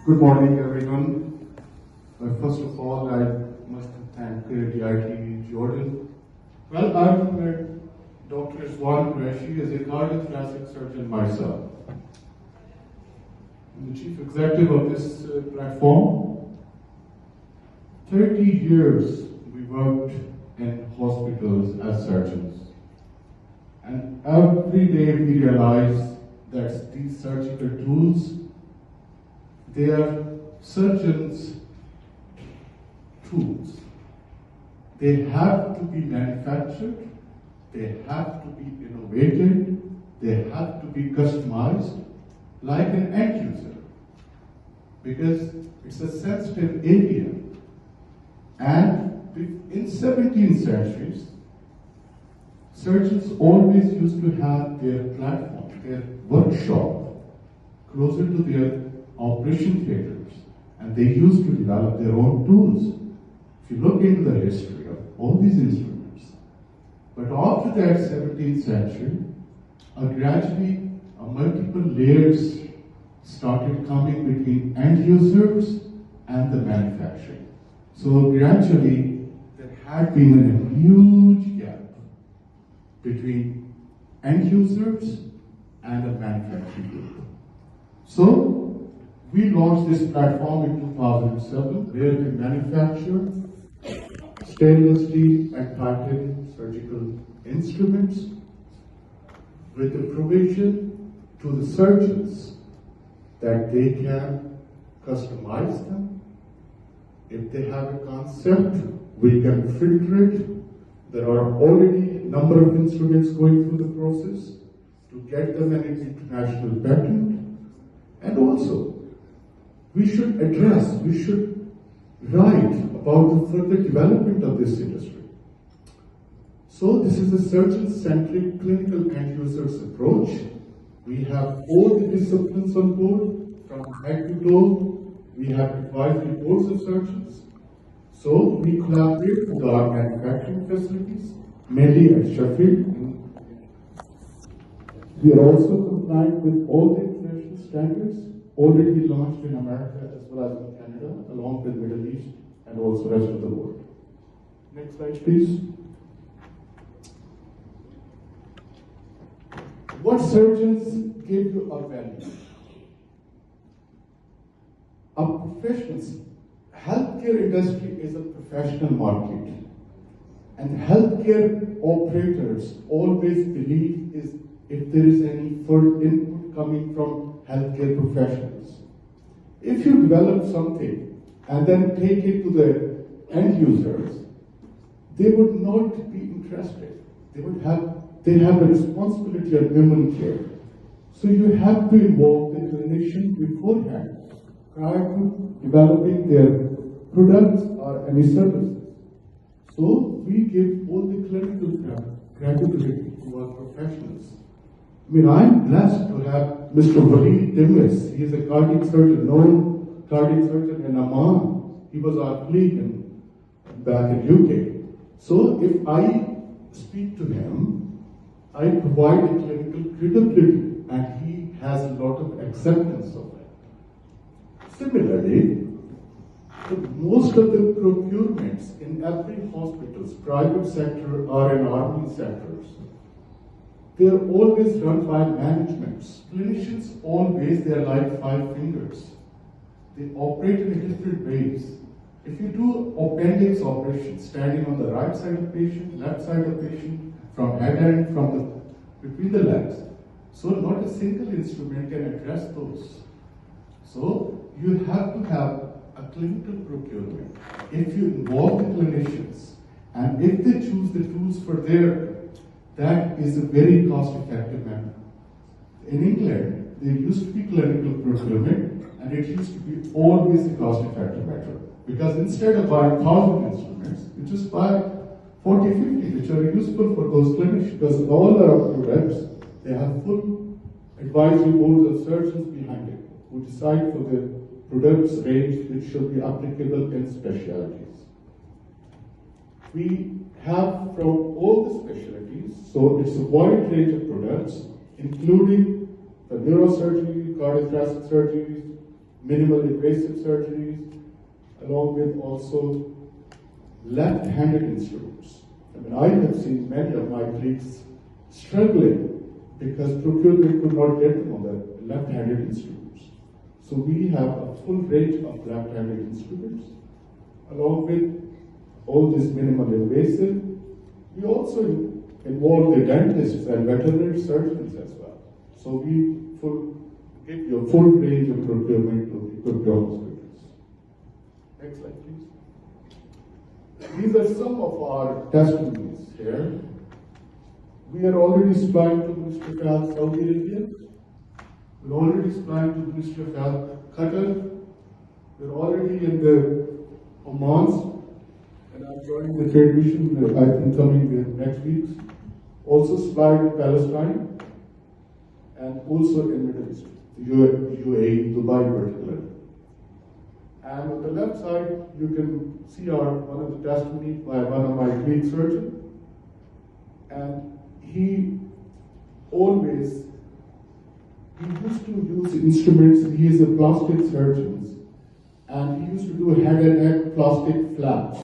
Good morning, everyone. First of all, I must thank DIT Jordon. Well, I've met Dr. Iswan Qureshi as a cardiothoracic surgeon myself. I'm the chief executive of this platform. 30 years we worked in hospitals as surgeons. And every day we realize that these surgical tools, they are surgeons' tools. They have to be manufactured, they have to be innovated, they have to be customized like an end user, because it's a sensitive area. And in 17th centuries, surgeons always used to have their platform, their workshop, closer to their operation theaters, and they used to develop their own tools. If you look into the history of all these instruments, but after that 17th century, gradually multiple layers started coming between end users and the manufacturing. So gradually there had been a huge gap between end users and the manufacturing group. So we launched this platform in 2007, where we manufacture stainless steel and titanium surgical instruments with the provision to the surgeons that they can customize them. If they have a concept, we can filter it. There are already a number of instruments going through the process to get them an international patent. And also, we should write about the further development of this industry. So this is a surgeon-centric clinical end users approach. We have all the disciplines on board, from head to toe. We have advisory boards of surgeons. So we collaborate with our manufacturing facilities, mainly at Sheffield. We are also compliant with all the international standards already launched in America as well as in Canada, along with Middle East and also rest of the world. Next slide, please. What surgeons give you our value? Our professionals, healthcare industry is a professional market, and healthcare operators always believe is if there is any further input coming from healthcare professionals. If you develop something and then take it to the end users, they would not be interested. They have a responsibility of human care. So you have to involve the clinician beforehand, prior to developing their products or any services. So we give all the clinical credibility to our professionals. I mean, I'm blessed to have Mr. Waleed Dimmis. He is a cardiac surgeon, known cardiac surgeon in Amman. He was our colleague back in UK. So if I speak to him, I provide a clinical credibility, and he has a lot of acceptance of it. Similarly, most of the procurements in every hospital's private sector or in army sectors, they are always run by managements. Clinicians always, they are like five fingers. They operate in different ways. If you do appendix operation, standing on the right side of the patient, left side of the patient, from head end, between the legs, so not a single instrument can address those. So you have to have a clinical procurement. If you involve the clinicians, and if they choose the tools for their, that is a very cost-effective method. In England, there used to be clinical procurement, and it used to be always a cost-effective method. Because instead of buying 1,000 instruments, you just buy 40, 50, which are useful for those clinicians. Because all our products, they have full advisory boards of surgeons behind it, who decide for the products range which should be applicable in specialties. We have from all the specialties, so it's a wide range of products, including the neurosurgery, cardiothoracic surgeries, minimal invasive surgeries, along with also left-handed instruments. I mean, I have seen many of my colleagues struggling because procurement could not get them on the left-handed instruments. So we have a full range of left-handed instruments, along with all this minimal invasive. We also involve the dentists and veterinary surgeons as well. So we give you a full range of procurement to equip your hospitals. Next slide, please. These are some of our testimonies here. We are already supplying to the Ministry of Health Saudi Arabia. We're already supplying to the Ministry of Health Qatar. We're already in the Oman, and I'm joining the trade mission, I think coming next week. Also supplied in Palestine, and also in Middle East, UAE, Dubai particularly. And on the left side, you can see one of the testimonies by one of my colleague surgeons. And he used to use instruments. He is a plastic surgeon, and he used to do head and neck plastic flaps.